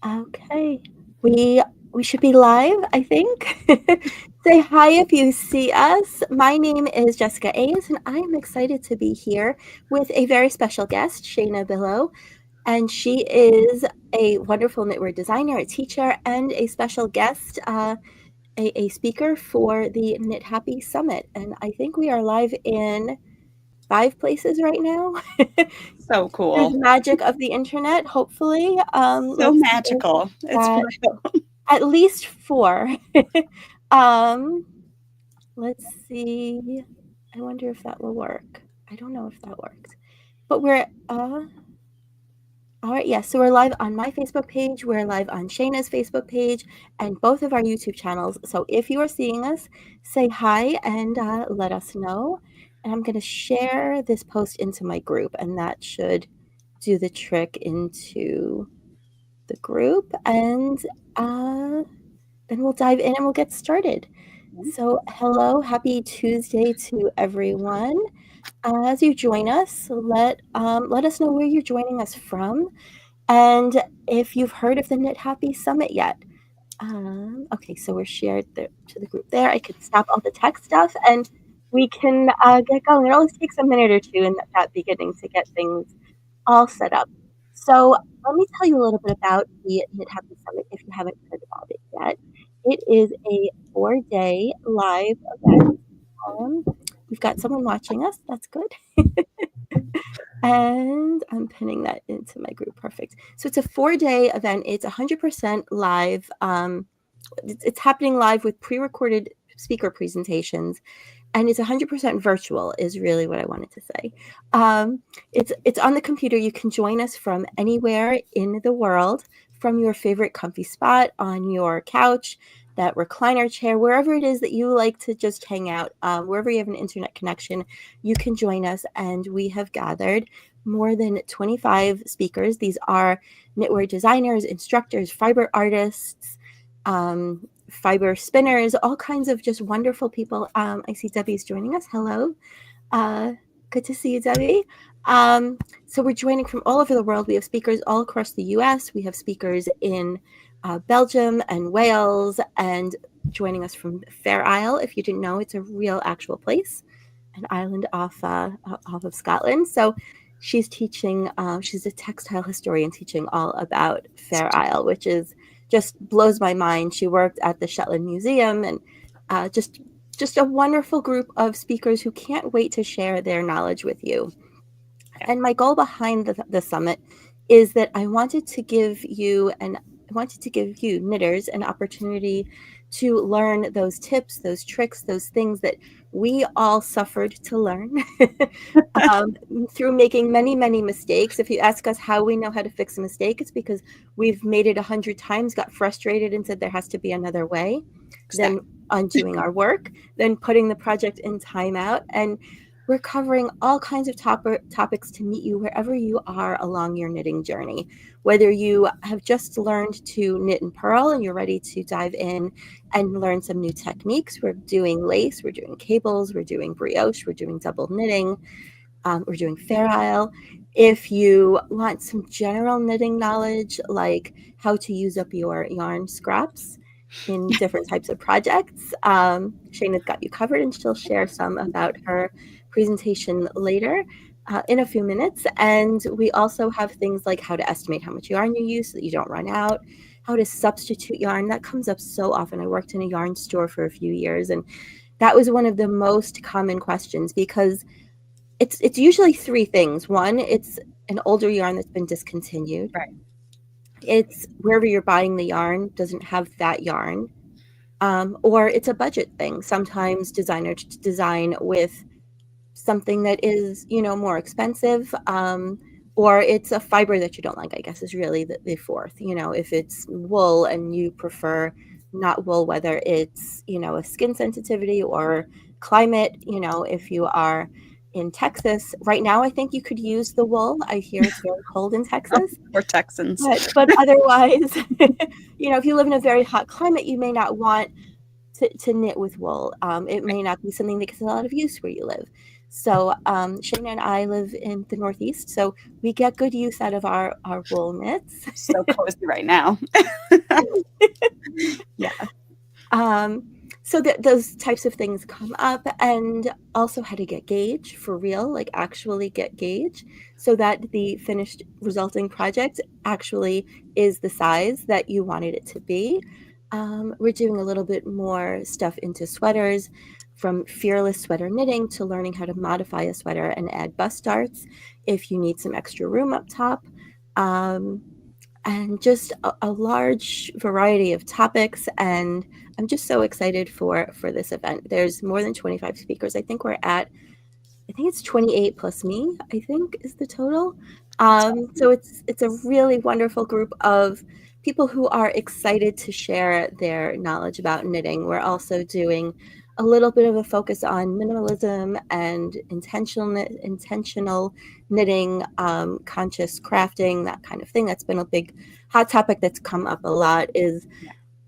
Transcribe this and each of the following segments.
Okay. We should be live, I think. Say hi if you see us. My name is Jessica Ayes, and I am excited to be here with a very special guest, Shayna Billow. And she is a wonderful knitwear designer, a teacher, and a special guest, a speaker for the Knit Happy Summit. And I think we are live in 5 places right now. So Through cool. the magic of the internet, hopefully. So magical. It's real. At least 4. um, let's see. I wonder if that will work. I don't know if that works. But we're all right, yes. So we're live on my Facebook page. We're live on Shayna's Facebook page and both of our YouTube channels. So if you are seeing us, say hi and let us know. And I'm going to share this post into my group, and that should do the trick into the group. And then we'll dive in and we'll get started. So hello, happy Tuesday to everyone. As you join us, let us know where you're joining us from, and if you've heard of the Knit Happy Summit yet. Okay, so we're shared to the group there. I could stop all the tech stuff and we can get going. It always takes a minute or two in that beginning to get things all set up. So let me tell you a little bit about the Knit Happy Summit if you haven't heard about it yet. It is a 4-day live event. We've got someone watching us. That's good. And I'm pinning that into my group. Perfect. So it's a 4-day event. It's 100% live. It's happening live with pre-recorded speaker presentations, and it's 100% virtual is really what I wanted to say. It's on the computer. You can join us from anywhere in the world, from your favorite comfy spot, on your couch, that recliner chair, wherever it is that you like to just hang out, wherever you have an internet connection, you can join us. And we have gathered more than 25 speakers. These are knitwear designers, instructors, fiber artists, fiber spinners, all kinds of just wonderful people. I see Debbie's joining us. Hello. Good to see you, Debbie. So we're joining from all over the world. We have speakers all across the US. We have speakers in Belgium and Wales, and joining us from Fair Isle. If you didn't know, it's a real actual place, an island off of Scotland. So she's teaching, she's a textile historian teaching all about Fair Isle, which is just blows my mind. She worked at the Shetland Museum, and just a wonderful group of speakers who can't wait to share their knowledge with you. And my goal behind the summit is that I wanted to give you knitters an opportunity to learn those tips, those tricks, those things that we all suffered to learn through making many, many mistakes. If you ask us how we know how to fix a mistake, it's because we've made it 100 times, got frustrated, and said there has to be another way. Exactly. Then undoing our work, then putting the project in timeout. And we're covering all kinds of topics to meet you wherever you are along your knitting journey. Whether you have just learned to knit and purl and you're ready to dive in and learn some new techniques, we're doing lace, we're doing cables, we're doing brioche, we're doing double knitting, we're doing Fair Isle. If you want some general knitting knowledge, like how to use up your yarn scraps in different types of projects, Shayna's got you covered, and she'll share some about her presentation later in a few minutes. And we also have things like how to estimate how much yarn you use so that you don't run out, how to substitute yarn. That comes up so often. I worked in a yarn store for a few years, and that was one of the most common questions, because it's usually 3 things. One, it's an older yarn that's been discontinued. Right. It's wherever you're buying the yarn doesn't have that yarn. Or it's a budget thing. Sometimes designers design with something that is, more expensive, or it's a fiber that you don't like, I guess, is really the fourth. If it's wool and you prefer not wool, whether it's, a skin sensitivity or climate, if you are in Texas right now, I think you could use the wool. I hear it's very cold in Texas. We're Texans. But otherwise, if you live in a very hot climate, you may not want to knit with wool. It may not be something that gets a lot of use where you live. So Shayna and I live in the Northeast, so we get good use out of our wool knits. So cozy right now. Yeah. So that those types of things come up, and also how to get gauge for real, like actually get gauge, so that the finished resulting project actually is the size that you wanted it to be. We're doing a little bit more stuff into sweaters, from fearless sweater knitting to learning how to modify a sweater and add bust darts if you need some extra room up top. And just a large variety of topics, and I'm just so excited for this event. There's more than 25 speakers. I think it's 28 plus me, I think is the total. So it's a really wonderful group of people who are excited to share their knowledge about knitting. We're also doing a little bit of a focus on minimalism and intentional knitting, conscious crafting, that kind of thing. That's been a big hot topic that's come up a lot, is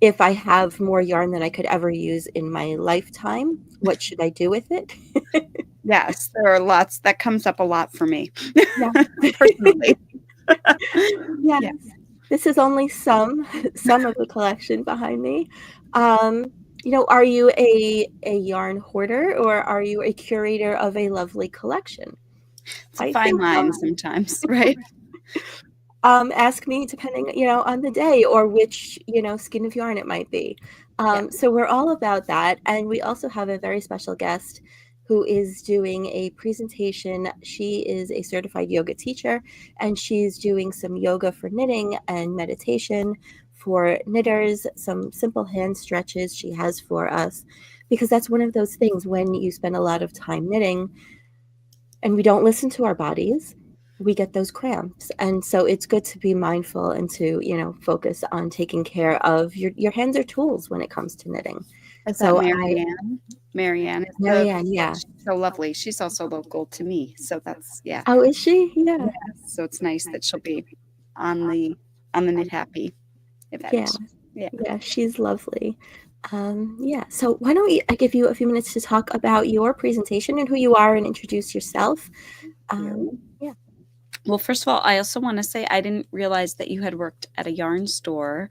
if I have more yarn than I could ever use in my lifetime, what should I do with it? Yes, there are lots that comes up a lot for me. Yeah. Personally. Yes. Yeah. This is only some of the collection behind me. Are you a yarn hoarder, or are you a curator of a lovely collection? It's a fine line sometimes, right? Ask me depending, on the day or which, skein of yarn it might be. So we're all about that. And we also have a very special guest who is doing a presentation. She is a certified yoga teacher, and she's doing some yoga for knitting and meditation for knitters, some simple hand stretches she has for us, because that's one of those things when you spend a lot of time knitting and we don't listen to our bodies, we get those cramps. And so it's good to be mindful and to, focus on taking care of your hands are tools when it comes to knitting. Is So that Marianne? Marianne, yeah. So lovely. She's also local to me. So that's, yeah. Oh, is she? Yeah. So it's nice that she'll be on the Knit Happy event. Yeah, she's lovely. So why don't I give you a few minutes to talk about your presentation and who you are and introduce yourself. Well, first of all, I also want to say I didn't realize that you had worked at a yarn store.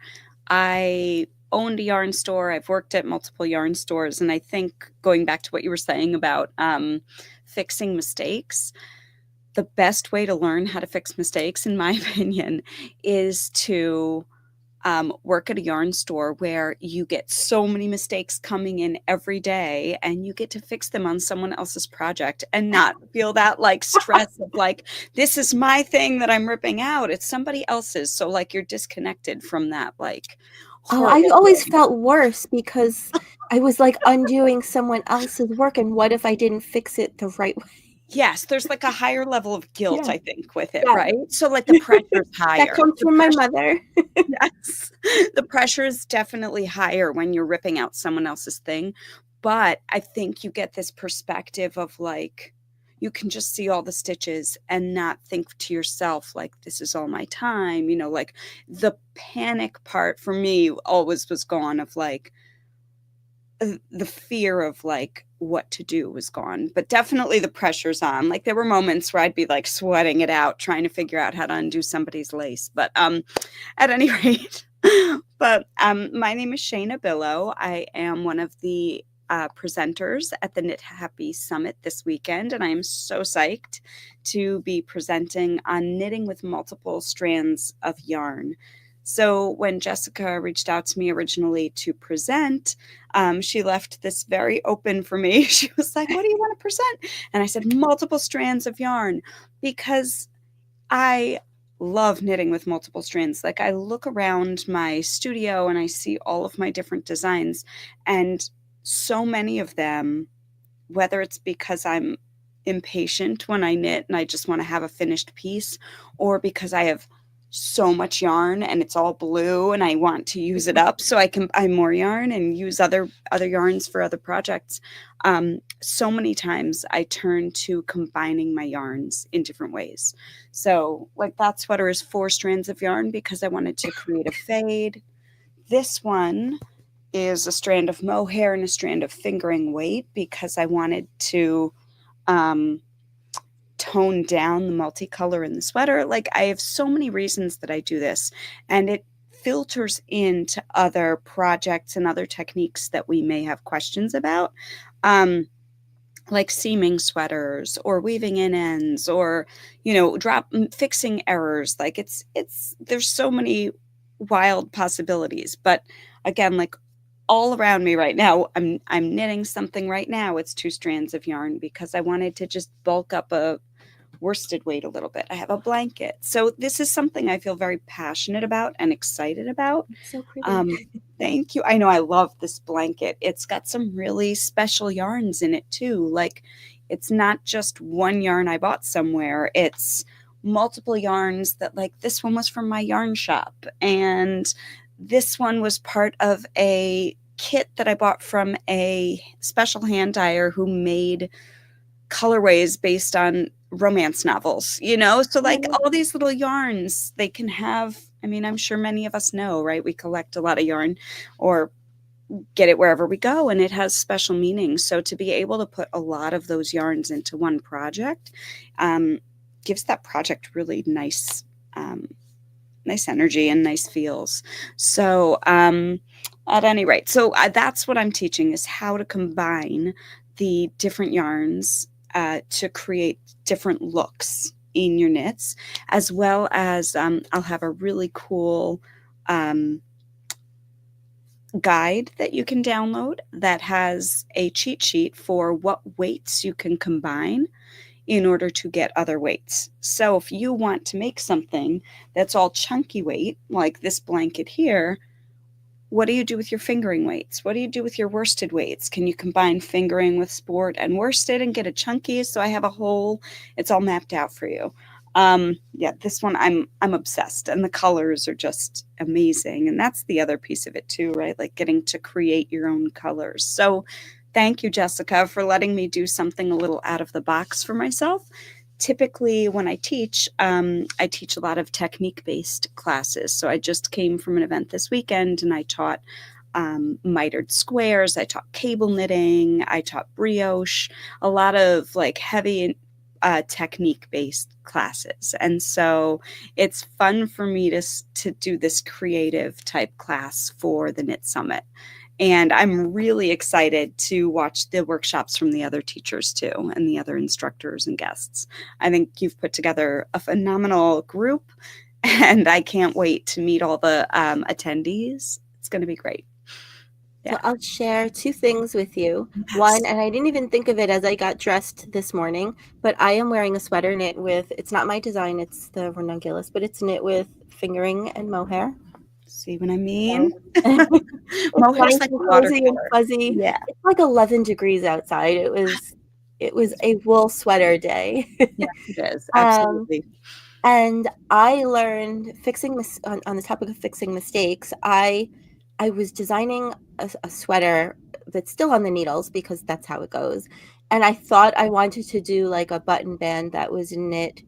I owned a yarn store. I've worked at multiple yarn stores. And I think going back to what you were saying about fixing mistakes, the best way to learn how to fix mistakes, in my opinion, is to work at a yarn store where you get so many mistakes coming in every day, and you get to fix them on someone else's project and not feel that like stress of like, this is my thing that I'm ripping out. It's somebody else's. So like you're disconnected from that. Like, I always felt worse because I was like undoing someone else's work. And what if I didn't fix it the right way? Yes, there's like a higher level of guilt, I think, with it, Yeah. right? So like the pressure's higher. That comes from my mother. Yes. The pressure is definitely higher when you're ripping out someone else's thing. But I think you get this perspective of like, you can just see all the stitches and not think to yourself, like, this is all my time. Like the panic part for me always was gone, of like, the fear of like what to do was gone, but definitely the pressure's on. Like there were moments where I'd be like sweating it out, trying to figure out how to undo somebody's lace. But at any rate, my name is Shayna Billow. I am one of the presenters at the Knit Happy Summit this weekend, and I am so psyched to be presenting on knitting with multiple strands of yarn. So when Jessica reached out to me originally to present, she left this very open for me. She was like, what do you want to present? And I said, multiple strands of yarn, because I love knitting with multiple strands. Like I look around my studio and I see all of my different designs, and so many of them, whether it's because I'm impatient when I knit and I just want to have a finished piece, or because I have so much yarn and it's all blue and I want to use it up so I can buy more yarn and use other yarns for other projects. So many times I turn to combining my yarns in different ways. So like that sweater is 4 strands of yarn because I wanted to create a fade. This one is a strand of mohair and a strand of fingering weight because I wanted to tone down the multicolor in the sweater. Like, I have so many reasons that I do this, and it filters into other projects and other techniques that we may have questions about. Like seaming sweaters or weaving in ends, or fixing errors. Like, it's there's so many wild possibilities. But again, like, all around me right now, I'm knitting something right now. It's 2 strands of yarn because I wanted to just bulk up a worsted weight a little bit. I have a blanket. So this is something I feel very passionate about and excited about. So pretty. Thank you. I know, I love this blanket. It's got some really special yarns in it too. Like, it's not just one yarn I bought somewhere. It's multiple yarns that, like, this one was from my yarn shop, and this one was part of a kit that I bought from a special hand dyer who made colorways based on romance novels, so like all these little yarns they can have. I mean, I'm sure many of us know, right? We collect a lot of yarn or get it wherever we go, and it has special meaning. So to be able to put a lot of those yarns into one project gives that project really nice energy and nice feels. So at any rate, so that's what I'm teaching, is how to combine the different yarns to create different looks in your knits, as well as I'll have a really cool guide that you can download that has a cheat sheet for what weights you can combine in order to get other weights. So if you want to make something that's all chunky weight, like this blanket here, what do you do with your fingering weights? What do you do with your worsted weights? Can you combine fingering with sport and worsted and get a chunky? So I have it's all mapped out for you. Yeah, this one I'm obsessed, and the colors are just amazing. And that's the other piece of it too, right? Like, getting to create your own colors. So thank you, Jessica, for letting me do something a little out of the box for myself. Typically when I teach a lot of technique-based classes. So I just came from an event this weekend, and I taught mitered squares, I taught cable knitting, I taught brioche, a lot of like heavy technique-based classes. And so it's fun for me to do this creative type class for the Knit Summit. And I'm really excited to watch the workshops from the other teachers too, and the other instructors and guests. I think you've put together a phenomenal group, and I can't wait to meet all the attendees. It's going to be great. Yeah. So I'll share 2 things with you. Yes. One, and I didn't even think of it as I got dressed this morning, but I am wearing a sweater knit with, it's not my design, it's the Ranunculus, but it's knit with fingering and mohair. See what I mean? Mohair's like cozy and fuzzy. Yeah. It's like 11 degrees outside. It was a wool sweater day. Yeah, it is. Absolutely. And I learned on the topic of fixing mistakes. I was designing a sweater that's still on the needles because that's how it goes. And I thought I wanted to do like a button band that was knit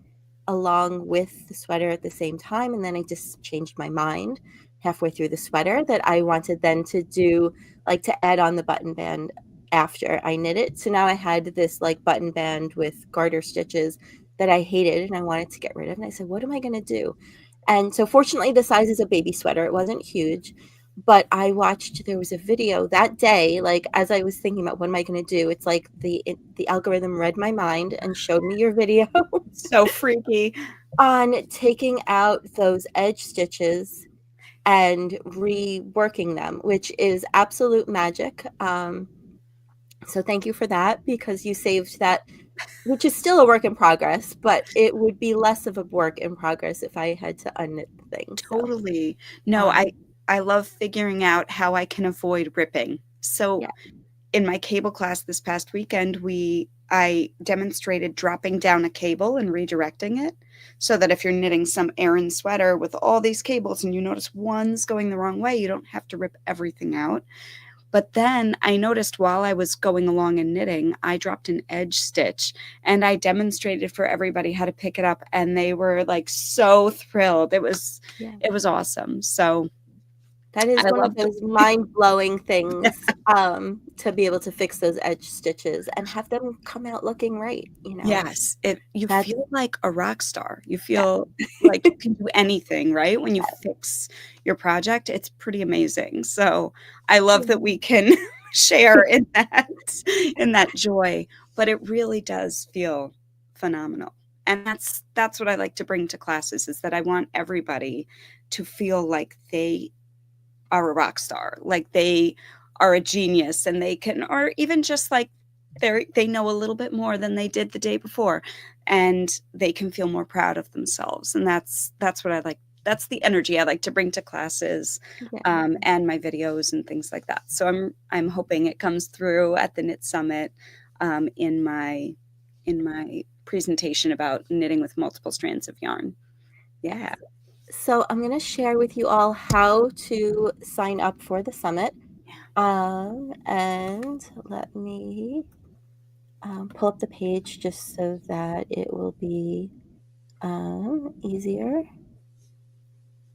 along with the sweater at the same time. And then I just changed my mind halfway through the sweater that I wanted then to do, like, to add on the button band after I knit it. So now I had this like button band with garter stitches that I hated and I wanted to get rid of. And I said, what am I going to do? And so fortunately the size is a baby sweater. It wasn't huge, but I watched, there was a video that day, like as I was thinking about what am I going to do, it's like the algorithm read my mind and showed me your video. So freaky. On taking out those edge stitches and reworking them, which is absolute magic. So thank you for that, because you saved that, which is still a work in progress, but it would be less of a work in progress if I had to unknit the thing. Totally. No, I love figuring out how I can avoid ripping. So in my cable class this past weekend, I demonstrated dropping down a cable and redirecting it, so that if you're knitting some Aran sweater with all these cables and you notice one's going the wrong way, you don't have to rip everything out. But then I noticed while I was going along and knitting, I dropped an edge stitch, and I demonstrated for everybody how to pick it up, and they were like so thrilled. It was awesome. So That is I one of love the those mind-blowing things, to be able to fix those edge stitches and have them come out looking right, you know? Yes, you That's feel like a rock star. You yeah. feel like you can do anything, right? When you Yes. fix your project, it's pretty amazing. So, I love that Yeah. we can share in that joy, but it really does feel phenomenal. And that's what I like to bring to classes is that I want everybody to feel like they are a rock star, like they are a genius and they can, or even just like they know a little bit more than they did the day before, and they can feel more proud of themselves. And that's what I like. That's the energy I like to bring to classes, Yeah. and my videos and things like that. So I'm hoping it comes through at the Knit Summit, in my presentation about knitting with multiple strands of yarn. Yeah. So I'm going to share with you all how to sign up for the summit. And let me pull up the page just so that it will be easier.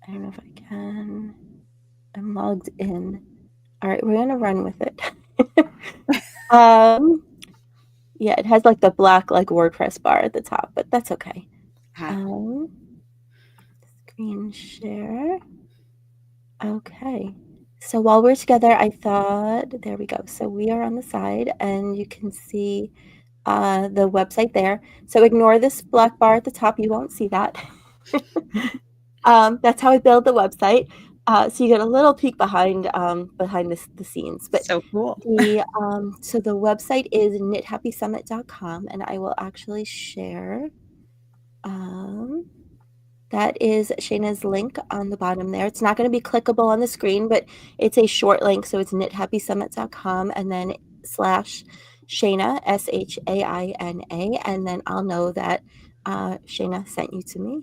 I don't know if I can. I'm logged in. All right, we're going to run with it. Yeah, it has like the black like WordPress bar at the top, but that's okay. Hi. Screen share. Okay. So while we're together, I thought, there we go. So we are on the side and you can see the website there. So ignore this black bar at the top. You won't see that. That's how I build the website. So you get a little peek behind the scenes. But So cool. so the website is knithappysummit.com, and I will actually share. That is Shayna's link on the bottom there. It's not going to be clickable on the screen, but it's a short link. So it's knithappysummit.com and then /Shayna, SHAINA, and then I'll know that Shayna sent you to me.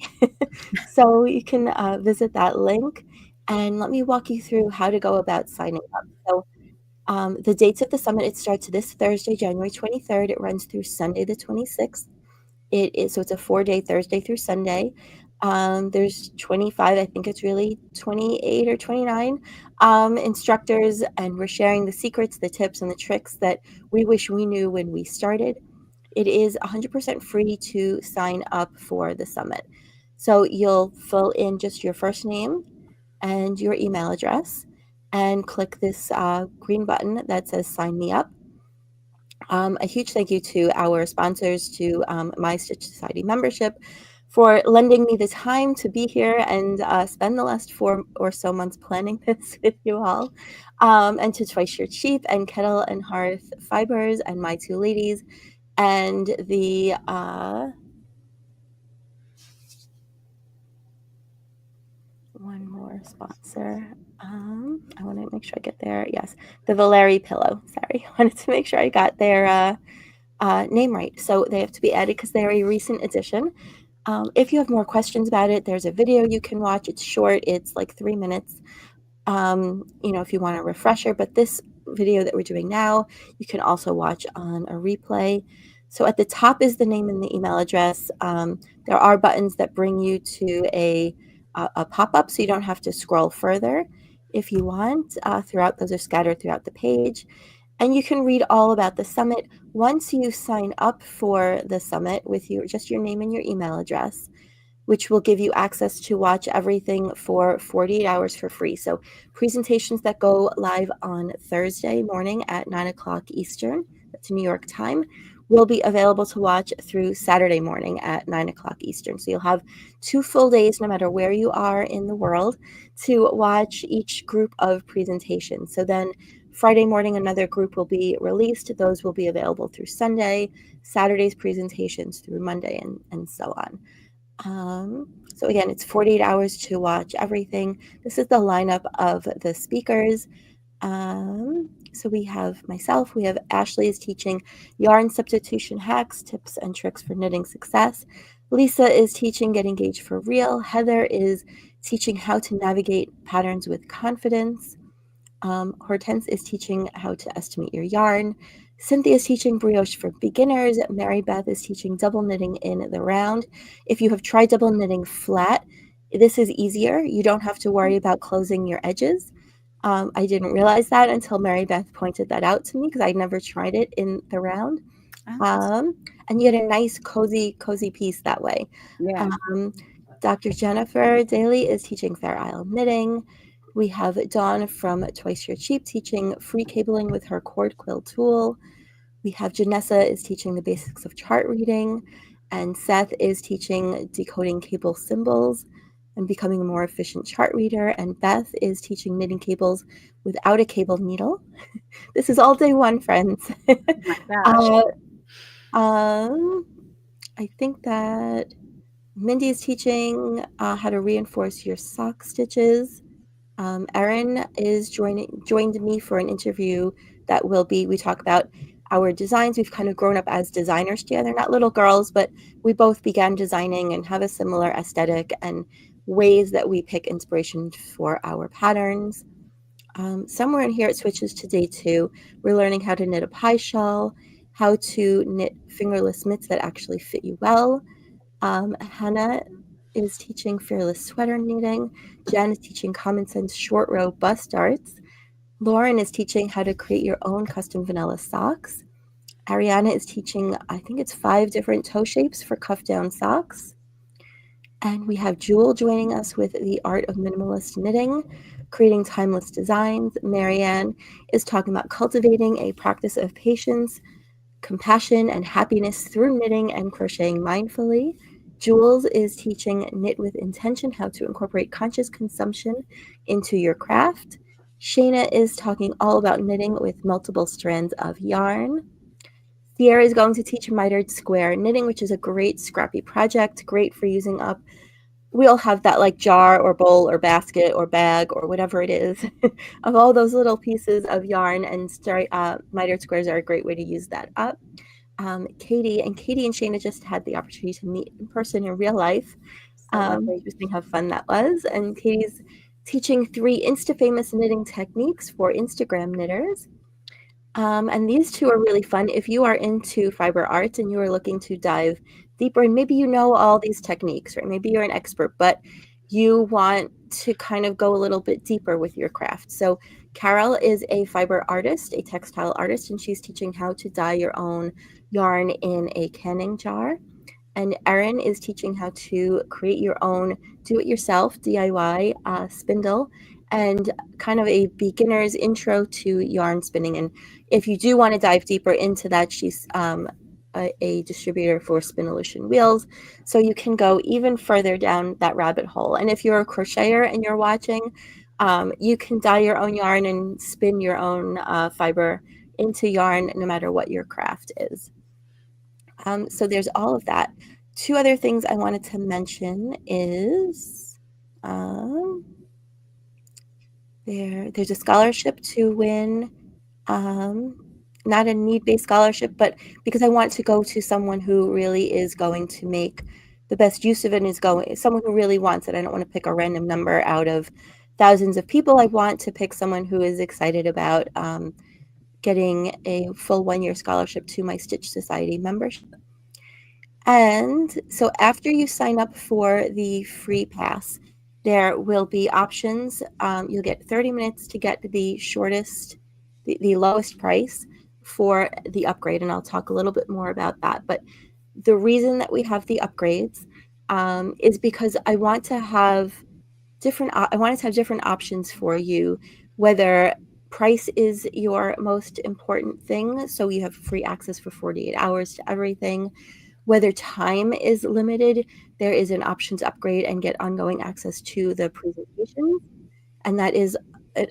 So you can visit that link, and let me walk you through how to go about signing up. So the dates of the summit, it starts this Thursday, January 23rd. It runs through Sunday the 26th. So it's a 4-day, Thursday through Sunday. There's 25, I think it's really 28 or 29 instructors, and we're sharing the secrets, the tips, and the tricks that we wish we knew when we started. It is 100% free to sign up for the summit. So you'll fill in just your first name and your email address and click this green button that says sign me up. A huge thank you to our sponsors, to My Stitch Society membership, for lending me the time to be here and spend the last 4 or so months planning this with you all, and to Twice Your Cheap and Kettle and Hearth Fibers and My Two Ladies, and the one more sponsor. I want to make sure I get there. Yes, the Valeri Pillow. Sorry, I wanted to make sure I got their name right. So they have to be added because they're a recent addition. If you have more questions about it, there's a video you can watch. It's short. It's like 3 minutes. If you want a refresher, but this video that we're doing now, you can also watch on a replay. So at the top is the name and the email address. There are buttons that bring you to a pop-up, so you don't have to scroll further if you want. Those are scattered throughout the page. And you can read all about the summit once you sign up for the summit with just your name and your email address, which will give you access to watch everything for 48 hours for free. So presentations that go live on Thursday morning at 9 o'clock Eastern, that's New York time, will be available to watch through Saturday morning at 9 o'clock Eastern. So you'll have 2 full days, no matter where you are in the world, to watch each group of presentations. So then Friday morning, another group will be released. Those will be available through Sunday, Saturday's presentations through Monday, and so on. So again, it's 48 hours to watch everything. This is the lineup of the speakers. So we have myself, we have Ashley is teaching yarn substitution hacks, tips and tricks for knitting success. Lisa is teaching Get Engaged for Real. Heather is teaching how to navigate patterns with confidence. Hortense is teaching how to estimate your yarn. Cynthia is teaching brioche for beginners. Mary Beth is teaching double knitting in the round. If you have tried double knitting flat, this is easier. You don't have to worry about closing your edges. I didn't realize that until Mary Beth pointed that out to me because I'd never tried it in the round. Oh, And you get a nice cozy piece that way. yeah. Dr. Jennifer Daly is teaching Fair Isle knitting. We have Dawn from Twice Your Cheap teaching free cabling with her cord quill tool. We have Janessa is teaching the basics of chart reading, and Seth is teaching decoding cable symbols and becoming a more efficient chart reader, and Beth is teaching knitting cables without a cable needle. This is all day one, friends. Oh my gosh. I think that Mindy is teaching how to reinforce your sock stitches. Erin is joined me for an interview that we talk about our designs. We've kind of grown up as designers together, not little girls, but we both began designing and have a similar aesthetic and ways that we pick inspiration for our patterns. Somewhere in here it switches to day 2. We're learning how to knit a pie shawl, how to knit fingerless mitts that actually fit you well. Hannah is teaching fearless sweater knitting. Jen is teaching common sense short row bust darts. Lauren is teaching how to create your own custom vanilla socks. Ariana is teaching, I think it's 5 different toe shapes for cuff down socks. And we have Jewel joining us with the art of minimalist knitting, creating timeless designs. Marianne is talking about cultivating a practice of patience, compassion, and happiness through knitting and crocheting mindfully. Jules is teaching Knit with Intention, how to incorporate conscious consumption into your craft. Shayna is talking all about knitting with multiple strands of yarn. Sierra is going to teach mitered square knitting, which is a great scrappy project, great for using up. We all have that like jar or bowl or basket or bag or whatever it is of all those little pieces of yarn, and mitered squares are a great way to use that up. Katie and Shayna just had the opportunity to meet in person in real life. So lovely. Just think how fun that was. And Katie's teaching 3 Insta-famous knitting techniques for Instagram knitters. And these 2 are really fun. If you are into fiber arts and you are looking to dive deeper, and maybe you know all these techniques, right? Maybe you're an expert, but you want to kind of go a little bit deeper with your craft. So Carol is a fiber artist, a textile artist, and she's teaching how to dye your own yarn in a canning jar. And Erin is teaching how to create your own do-it-yourself DIY spindle and kind of a beginner's intro to yarn spinning. And if you do want to dive deeper into that, she's a distributor for Spinolution wheels, so you can go even further down that rabbit hole. And if you're a crocheter and you're watching, you can dye your own yarn and spin your own fiber into yarn no matter what your craft is. So there's all of that. 2 other things I wanted to mention is there's a scholarship to win, not a need-based scholarship, but because I want to go to someone who really is going to make the best use of it and is someone who really wants it. I don't want to pick a random number out of thousands of people. I want to pick someone who is excited about getting a full 1-year scholarship to my Stitch Society membership. And so after you sign up for the free pass, there will be options. You'll get 30 minutes to get the lowest price for the upgrade. And I'll talk a little bit more about that. But the reason that we have the upgrades is because I want to have different options for you, whether price is your most important thing. So you have free access for 48 hours to everything. Whether time is limited, there is an option to upgrade and get ongoing access to the presentations, and that is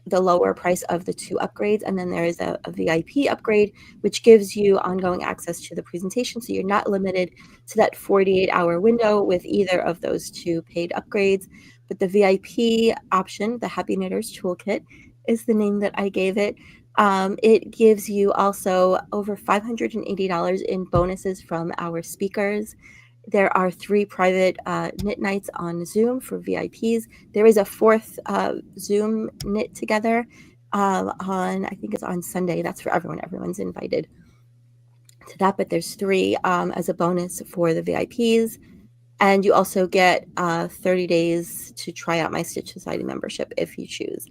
the lower price of the 2 upgrades. And then there is a VIP upgrade, which gives you ongoing access to the presentation, so you're not limited to that 48-hour window with either of those 2 paid upgrades. But the VIP option, the Happy Knitters Toolkit, is the name that I gave it. It gives you also over $580 in bonuses from our speakers. There are 3 private knit nights on Zoom for VIPs. There is a 4th Zoom knit together I think it's on Sunday. That's for everyone. Everyone's invited to that, but there's 3 as a bonus for the VIPs. And you also get 30 days to try out my Stitch Society membership if you choose.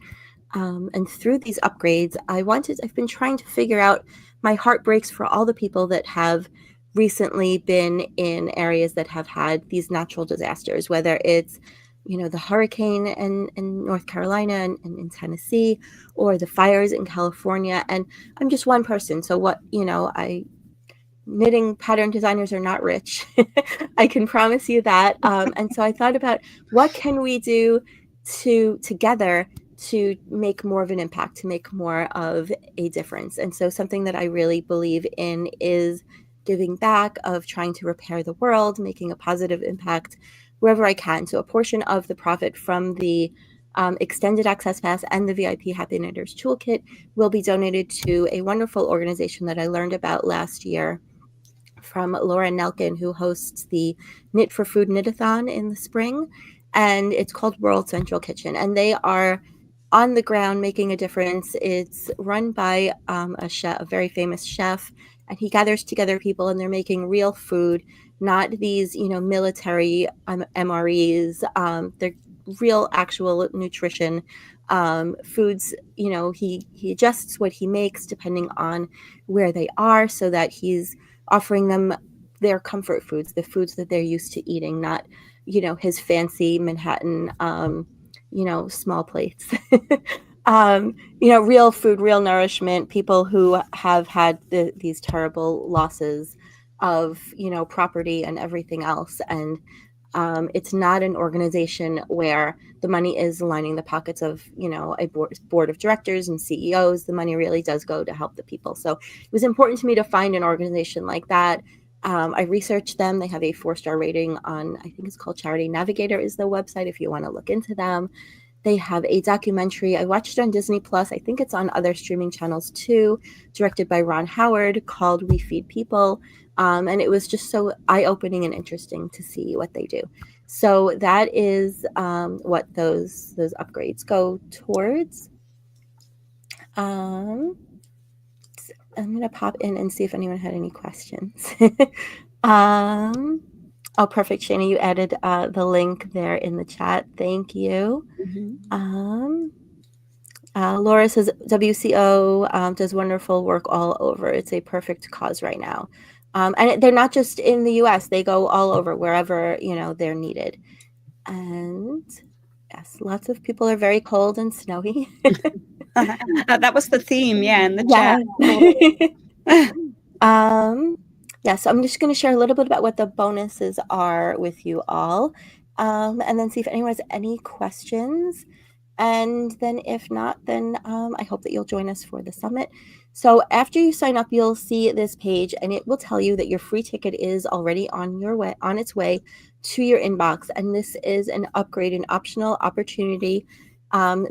And through these upgrades, I've been trying to figure out, my heart breaks for all the people that have recently been in areas that have had these natural disasters, whether it's, the hurricane in North Carolina and in Tennessee, or the fires in California. And I'm just one person. So knitting pattern designers are not rich. I can promise you that. And so I thought about, what can we do together to make more of an impact, to make more of a difference. And so something that I really believe in is giving back, of trying to repair the world, making a positive impact wherever I can. So a portion of the profit from the extended access pass and the VIP Happy Knitters Toolkit will be donated to a wonderful organization that I learned about last year from Laura Nelkin, who hosts the Knit for Food Knitathon in the spring. And it's called World Central Kitchen. And they are on the ground making a difference. It's run by a very famous chef, and he gathers together people, and they're making real food, not these, military MREs. They're real, actual nutrition foods. He adjusts what he makes depending on where they are, so that he's offering them their comfort foods, the foods that they're used to eating, not, his fancy Manhattan, small plates. Real food, real nourishment, people who have had these terrible losses of, property and everything else. And it's not an organization where the money is lining the pockets of, a board of directors and CEOs. The money really does go to help the people. So it was important to me to find an organization like that. I researched them. They have a 4-star rating on, I think it's called Charity Navigator is the website, if you want to look into them. They have a documentary. I watched it on Disney Plus. I think it's on other streaming channels too, directed by Ron Howard, called We Feed People. And it was just so eye-opening and interesting to see what they do. So that is what those upgrades go towards. I'm going to pop in and see if anyone had any questions. Oh, perfect, Shana. You added the link there in the chat. Thank you. Mm-hmm. Laura says WCO does wonderful work all over. It's a perfect cause right now. And they're not just in the US. They go all over, wherever, they're needed. And yes, lots of people are very cold and snowy. That was the theme, in the chat. Yeah, so I'm just going to share a little bit about what the bonuses are with you all, and then see if anyone has any questions. And then if not, then I hope that you'll join us for the summit. So after you sign up, you'll see this page, and it will tell you that your free ticket is already on its way to your inbox. And this is an upgrade, an optional opportunity.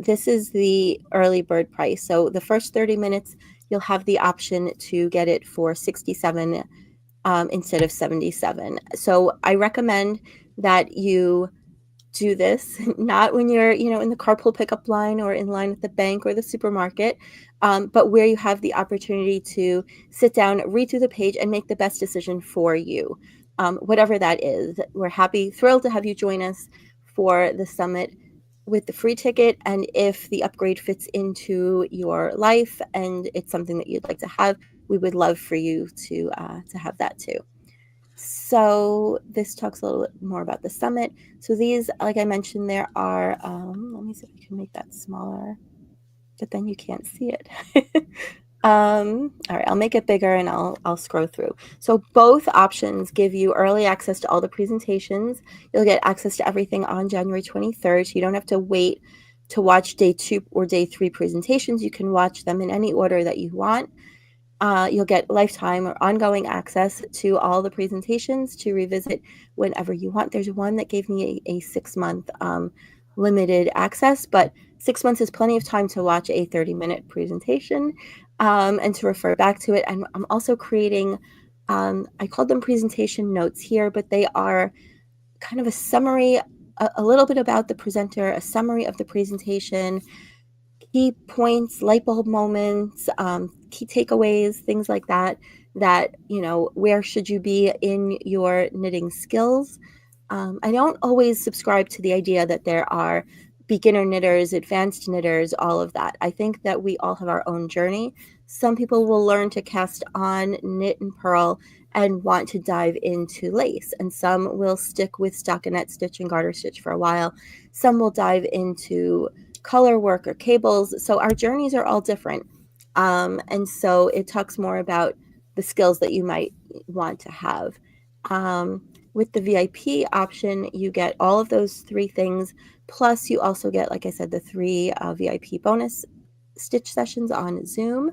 This is the early bird price. So the first 30 minutes, you'll have the option to get it for $67 instead of $77. So I recommend that you do this not when you're, in the carpool pickup line or in line at the bank or the supermarket, but where you have the opportunity to sit down, read through the page, and make the best decision for you, whatever that is. We're thrilled to have you join us for the summit with the free ticket. And if the upgrade fits into your life and it's something that you'd like to have, we would love for you to have that too. So this talks a little bit more about the summit. So these, like I mentioned, there are, let me see if I can make that smaller, but then you can't see it. All right, I'll make it bigger and I'll scroll through. So both options give you early access to all the presentations. You'll get access to everything on January 23rd. So you don't have to wait to watch day 2 or day 3 presentations. You can watch them in any order that you want. You'll get lifetime or ongoing access to all the presentations to revisit whenever you want. There's one that gave me a 6-month limited access, but 6 months is plenty of time to watch a 30-minute presentation and to refer back to it. And I'm also creating, I called them presentation notes here, but they are kind of a summary, a little bit about the presenter, a summary of the presentation, key points, light bulb moments, key takeaways, things like that, where should you be in your knitting skills. I don't always subscribe to the idea that there are beginner knitters, advanced knitters, all of that. I think that we all have our own journey. Some people will learn to cast on, knit and purl, and want to dive into lace. And some will stick with stockinette stitch and garter stitch for a while. Some will dive into color work or cables. So our journeys are all different. And so it talks more about the skills that you might want to have. With the VIP option, you get all of those 3 things. Plus, you also get, like I said, the 3 VIP bonus stitch sessions on Zoom,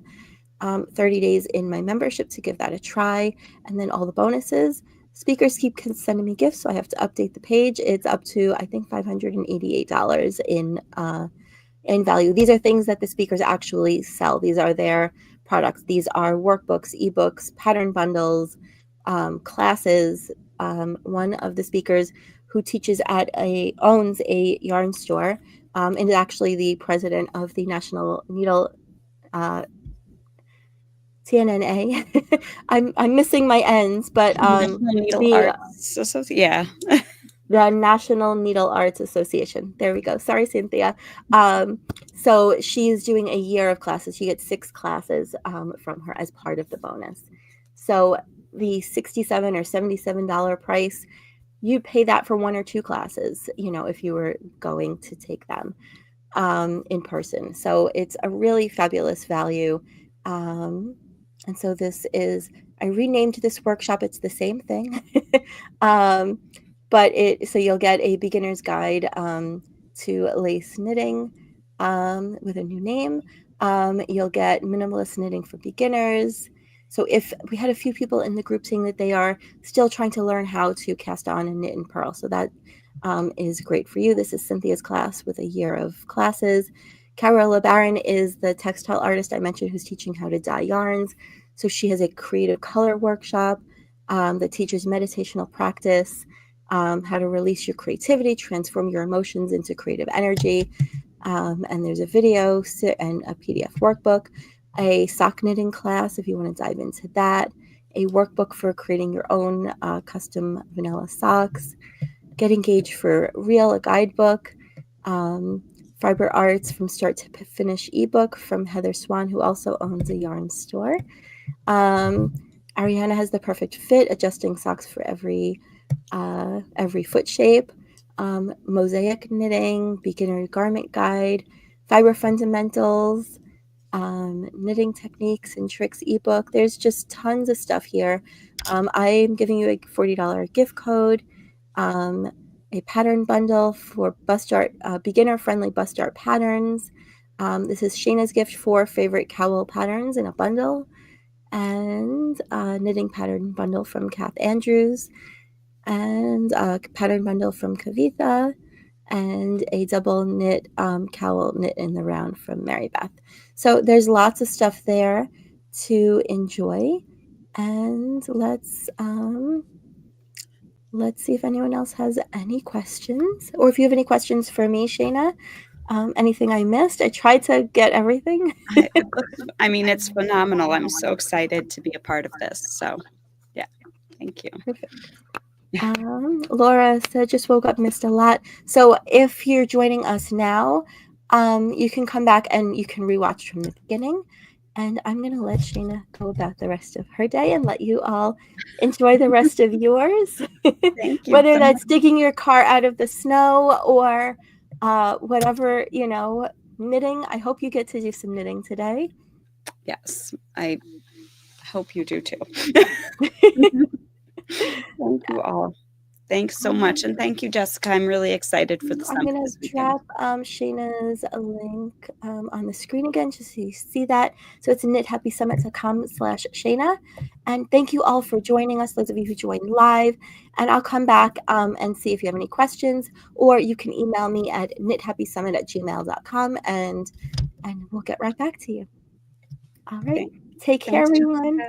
30 days in my membership to give that a try, and then all the bonuses. Speakers keep sending me gifts, so I have to update the page. It's up to, I think, $588 in value. These are things that the speakers actually sell. These are their products. These are workbooks, ebooks, pattern bundles, classes. One of the speakers who teaches owns a yarn store, and is actually the president of the National Needle TNNA. I'm missing my ends, but National Needle Arts Association. Yeah. The National Needle Arts Association. There we go. Sorry, Cynthia. So she's doing a year of classes. She gets 6 classes from her as part of the bonus. So the $67 or $77 price, you'd pay that for 1 or 2 classes, if you were going to take them in person. So it's a really fabulous value. And so I renamed this workshop. It's the same thing. But so you'll get a beginner's guide to lace knitting with a new name. You'll get minimalist knitting for beginners. So if we had a few people in the group saying that they are still trying to learn how to cast on and knit and purl, so that is great for you. This is Cynthia's class with a year of classes. Carola Barron is the textile artist I mentioned who's teaching how to dye yarns. So she has a creative color workshop that teaches meditational practice, how to release your creativity, transform your emotions into creative energy. And there's a video and a PDF workbook, a sock knitting class if you want to dive into that, a workbook for creating your own custom vanilla socks, Get Engaged for Real, a guidebook, Fiber Arts from Start to Finish ebook from Heather Swan, who also owns a yarn store. Ariana has the perfect fit, adjusting socks for every foot shape. Mosaic knitting, beginner garment guide, fiber fundamentals, knitting techniques and tricks ebook. There's just tons of stuff here. I'm giving you a $40 gift code, a pattern bundle for bust art, beginner-friendly bust art patterns. This is Shayna's gift for favorite cowl patterns in a bundle, and a knitting pattern bundle from Kath Andrews, and a pattern bundle from Kavitha, and a double knit cowl knit in the round from Mary Beth. So there's lots of stuff there to enjoy, and let's see if anyone else has any questions, or if you have any questions for me, Shayna. Anything I missed? I tried to get everything. I mean, it's phenomenal. I'm so excited to be a part of this. So, yeah, thank you. Perfect. Laura said, just woke up, missed a lot. So if you're joining us now, you can come back and you can rewatch from the beginning. And I'm going to let Shayna go about the rest of her day and let you all enjoy the rest of yours. Thank you. Whether that's digging your car out of the snow or whatever, knitting. I hope you get to do some knitting today. Yes, I hope you do too. Thank you all. Thanks so much. And thank you, Jessica. I'm really excited for the summit. I'm going to drop Shayna's link on the screen again just so you see that. So it's knithappysummit.com/Shayna. And thank you all for joining us, those of you who joined live. And I'll come back and see if you have any questions, or you can email me at knithappysummit@gmail.com and we'll get right back to you. All right. Take care, everyone.